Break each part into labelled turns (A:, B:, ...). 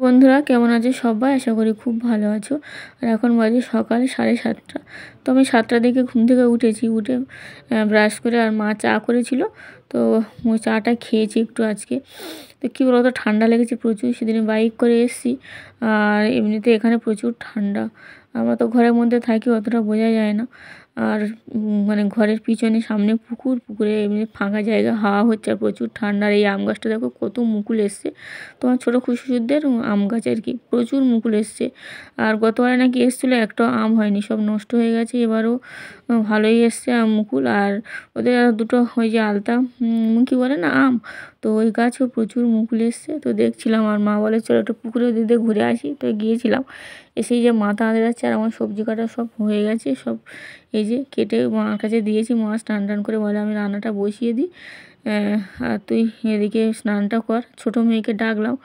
A: বন্ধুরা কেমন আছো সবাই? আশা করি খুব ভালো আছো। আর এখন বাজে সকাল 7:30। তো আমি 7টার দিকে ঘুম থেকে উঠেছি, উঠে ব্রাশ করে আর মা চা করেছিল, তো চাটা খেয়েছি একটু আজকে। তো কী বলতো, ঠান্ডা লেগেছে প্রচুর। সেদিন বাইক করে এসেছি, আর এমনিতে এখানে প্রচুর ঠান্ডা। আমরা তো ঘরের মধ্যে থাকি, অতটা বোঝা যায় না। আর মানে ঘরের পিছনে সামনে পুকুরে এমনি ফাঁকা জায়গা, হাওয়া হচ্ছে আর প্রচুর ঠান্ডা। আর এই আম গাছটা দেখো কত মুকুল এসছে, তোমার ছোটো খুশুদের আম গাছ আর কি, প্রচুর মুকুল এসছে। আর গতবারে নাকি এসেছিলো, একটা আম হয়নি, সব নষ্ট হয়ে গেছে। এবারও ভালোই এসছে আম মুকুল। আর ওদের দুটো ওই যে আলতা কী বলে না, আম, তো ওই গাছও প্রচুর মুকুল এসছে। তো দেখছিলাম, আর মা বলে চলো একটু পুকুরের দিকে ঘুরে আসি। তো গিয়েছিলাম, এসেই যে মাথা আঁধে যাচ্ছে। আর আমার সবজি কাটা সব হয়ে গেছে, সব এই যে কেটে মার কাছে দিয়েছি। মা স্নান টান করে বলে আমি রান্নাটা বসিয়ে দিই, আর তুই এদিকে স্নানটা কর। ছোটো মেয়েকে ডাকলাম,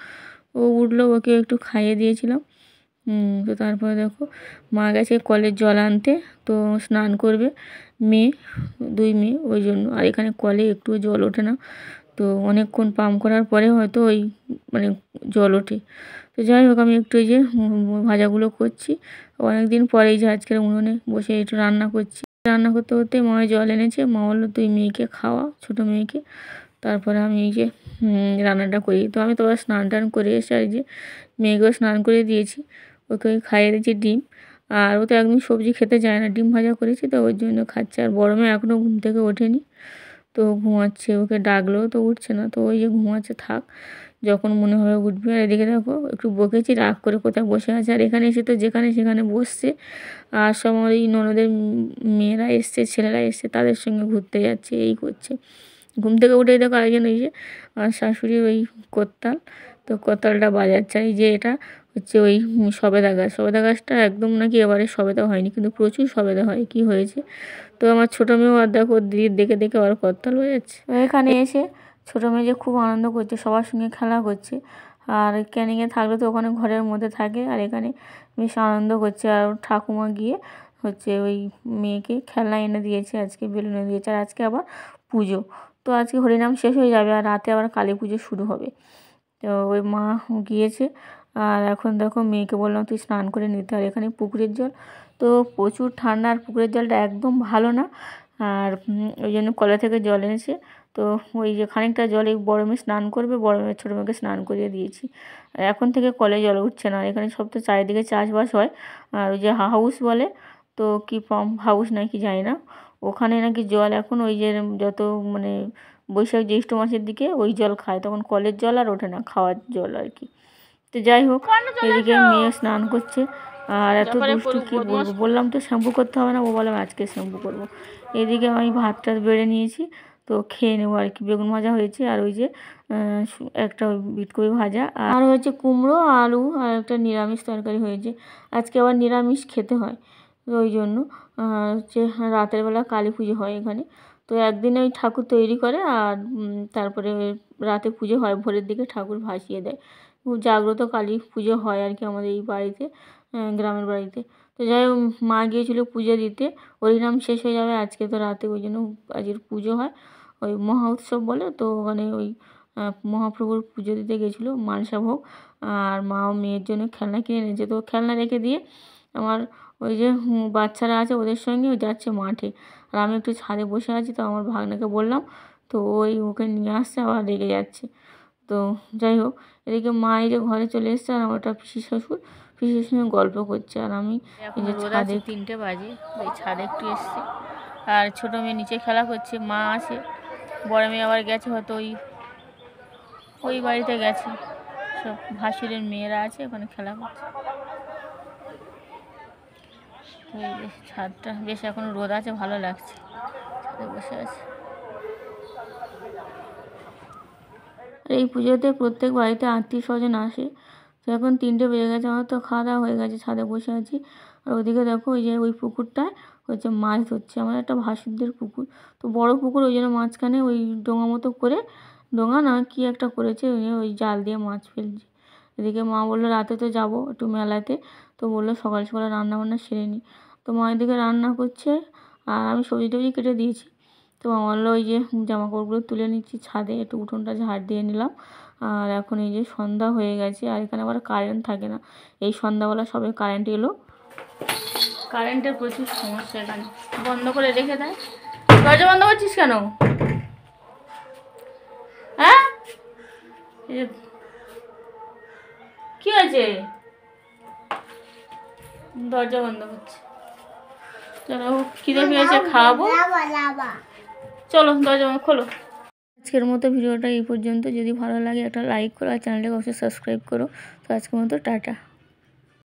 A: ও উঠলো, ওকে একটু খাইয়ে দিয়েছিলাম। তো তারপরে দেখো মা গেছে কলের জল আনতে, তো স্নান করবে মেয়ে, 2 মেয়ে, ওই জন্য। আর এখানে কলে একটুও জল ওঠে না, তো অনেকক্ষণ পাম্প করার পরে হয়তো ওই মানে জল ওঠে। তো যাই হোক, আমি একটু এই যে ভাজাগুলো করছি। অনেক দিন পরেই যে আজকের উনুনে বসে একটু রান্না করছি। রান্না করতে করতে মা জল এনেছে, মা বললো তুই মেয়েকে খাওয়া, ছোটো মেয়েকে। তারপরে আমি এই যে রান্নাটা করি। তো আমি তো স্নান টান করে এসে আর যে মেয়েকেও স্নান করে দিয়েছি, ওকে খাইয়ে দিয়েছি ডিম। আর ও তো একদম সবজি খেতে চায় না, ডিম ভাজা করেছি তো ওই জন্য খাচ্ছে। আর বড় মেয়ে এখনও ঘুম থেকে ওঠেনি, তো ঘুমাচ্ছে। ওকে ডাকলেও তো উঠছে না, তো ওই যে ঘুমাচ্ছে, থাক, যখন মনে হবে উঠবে। আর এদিকে দেখো একটু বকেছি, রাগ করে কোথায় বসে আছে। আর এখানে এসে তো যেখানে সেখানে বসছে। আর সব আমার এই ননদের মেয়েরা এসছে, ছেলেরা এসছে, তাদের সঙ্গে ঘুরতে যাচ্ছে, এই করছে। ঘুম থেকে উঠেই দেখো আরেকজন ওই যে আমার শাশুড়ির ওই করতাল, তো করতালটা বাজাচ্ছে। এই যে এটা হচ্ছে ওই সবেদা গাছ। সবেদা গাছটা একদম নাকি এবারে সবেদা হয়নি, কিন্তু প্রচুর সবেদা হয়। কি হয়েছে, তো আমার ছোটো মেয়েও আর দেখো দিদির দেখে দেখে আবার করতাল হয়ে যাচ্ছে। এখানে এসে ছোটো মেয়ে যে খুব আনন্দ করছে, সবার সঙ্গে খেলা করছে। আর ক্যানিংয়ে থাকলে তো ওখানে ঘরের মধ্যে থাকে, আর এখানে বেশ আনন্দ করছে। আর ঠাকুমা গিয়ে হচ্ছে ওই মেয়েকে খেলনা এনে দিয়েছে, আজকে বেলুন এনে দিয়েছে। আর আজকে আবার পুজো, তো আজকে হরিনাম শেষ হয়ে যাবে, আর রাতে আবার কালী পুজো শুরু হবে। তো ওই মা গিয়েছে। আর এখন দেখো মেয়েকে বললাম তুই স্নান করে নিতে। আর এখানে পুকুরের জল তো প্রচুর ঠান্ডা, আর পুকুরের জলটা একদম ভালো না। আর ওই জন্য কলে থেকে জল এনেছে। তো ওই যে খানিকটা জলে বড় মেয়ে স্নান করবে, বড় মেয়ে ছোটো মেয়েকে স্নান করিয়ে দিয়েছি। আর এখন থেকে কলে জল উঠছে না। এখানে সব তো চারিদিকে চাষবাস হয়। আর ওই যে হাউস বলে, তো কি পাম্প হাউস নাকি জানি না, ওখানে নাকি জল এখন ওই যে যত মানে বৈশাখ জ্যৈষ্ঠ মাসের দিকে ওই জল খায়, তখন কলের জল আর ওঠে না, খাওয়ার জল আর কি। তো যাই হোক, এদিকে মেয়ে স্নান করছে। আর এত দুষ্টু কি বলবো, বললাম তো শ্যাম্পু করতে হবে না, ও বললাম আজকে শ্যাম্পু করবো। এদিকে আমি ভাতটা বেড়ে নিয়েছি, তো খেয়ে নেবো আর কি। বেগুন ভাজা হয়েছে, আর ওই যে একটা বিটকপি ভাজা, আর হয়েছে কুমড়ো আলু, আর একটা নিরামিষ তরকারি হয়েছে। আজকে আবার নিরামিষ খেতে হয়, ওই জন্য। হচ্ছে রাতের বেলা কালী পুজো হয় এখানে, তো একদিনে ওই ঠাকুর তৈরি করে, আর তারপরে রাতে পুজো হয়, ভোরের দিকে ঠাকুর ভাসিয়ে দেয়। খুব জাগ্রত কালী পুজো হয় আর কি আমাদের এই বাড়িতে, গ্রামের বাড়িতে। তো যাই হোক, মা গিয়েছিলো পুজো দিতে, হরিনাম শেষ হয়ে যাবে আজকে তো রাতে, ওই জন্য আজকের পুজো হয়, ওই মহা উৎসব বলে, তো ওখানে ওই মহাপ্রভুর পুজো দিতে গেছিলো মানসা ভোগ। আর মা ও মেয়ের জন্য খেলনা কিনে এনেছে, তো খেলনা রেখে দিয়ে আমার ওই যে বাচ্চারা আছে ওদের সঙ্গে যাচ্ছে মাঠে। আর আমি একটু ছাদে বসে আছি, তো আমার ভাগ্নাকে বললাম, তো ওই ওকে নিয়ে আসছে, আবার রেগে যাচ্ছে। তো যাই হোক, এদিকে মা এই যে ঘরে চলে এসছে, আর আমার একটা পিসির সঙ্গে গল্প করছে। আর আমি এই যে ছাদে 3টে বাজে, ওই ছাদে একটু এসছি। আর ছোটো মেয়ে নিচে খেলা করছে, মা আছে, বড় মেয়ে আবার গেছে হয়তো ওই বাড়িতে গেছে, সব ভাসুরের মেয়েরা আছে ওখানে খেলা করছে। ওই যে ছাদটা বেশ এখন রোদ আছে, ভালো লাগছে, ছাদে বসে আছে। আর এই পুজোতে প্রত্যেক বাড়িতে আত্মীয় স্বজন আসে। তো এখন 3টে বেজে গেছে, আমার তো খাওয়া দাওয়া হয়ে গেছে, ছাদে বসে আছি। আর ওদিকে দেখো ওই যে ওই পুকুরটায় হচ্ছে মাছ ধরছে, আমার একটা ভাসুরদের পুকুর, তো বড় পুকুর, ওই জন্য মাঝখানে ওই ডোঙা মতো করে, ডোঙা না কি একটা করেছে, ওই জাল দিয়ে মাছ ফেলছে। এদিকে মা বললো রাতে তো যাবো একটু মেলাতে, তো বললো সকাল সকাল রান্না বান্না সেরে নিই। তো মা এদিকে রান্না করছে, আর আমি সবজি টবজি কেটে দিয়েছি। তো আমরাও ওই যে জামা কাপড়গুলো তুলে নিচ্ছি ছাদে, একটু উঠোনটা ঝাড় দিয়ে নিলাম। আর এখন এই যে সন্ধ্যা হয়ে গেছে, আর এখানে আবার কারেন্ট থাকে না, এই সন্ধ্যাবেলা সবে কারেন্ট এলো। কারেন্টের প্রচুর সমস্যা, এখানে বন্ধ করে রেখে দেয়। দরজা বন্ধ করছিস কেন? হ্যাঁ, কি হয়েছে? দরজা বন্ধ করছে। চলো খিদে পেয়েছে, খাওয়াবো। চলো দরজা খোলো। আজকের মতো ভিডিওটা এই পর্যন্ত। যদি ভালো লাগে একটা লাইক করো, আর চ্যানেলটাকে অবশ্যই সাবস্ক্রাইব করো। তো আজকের মতো টাটা।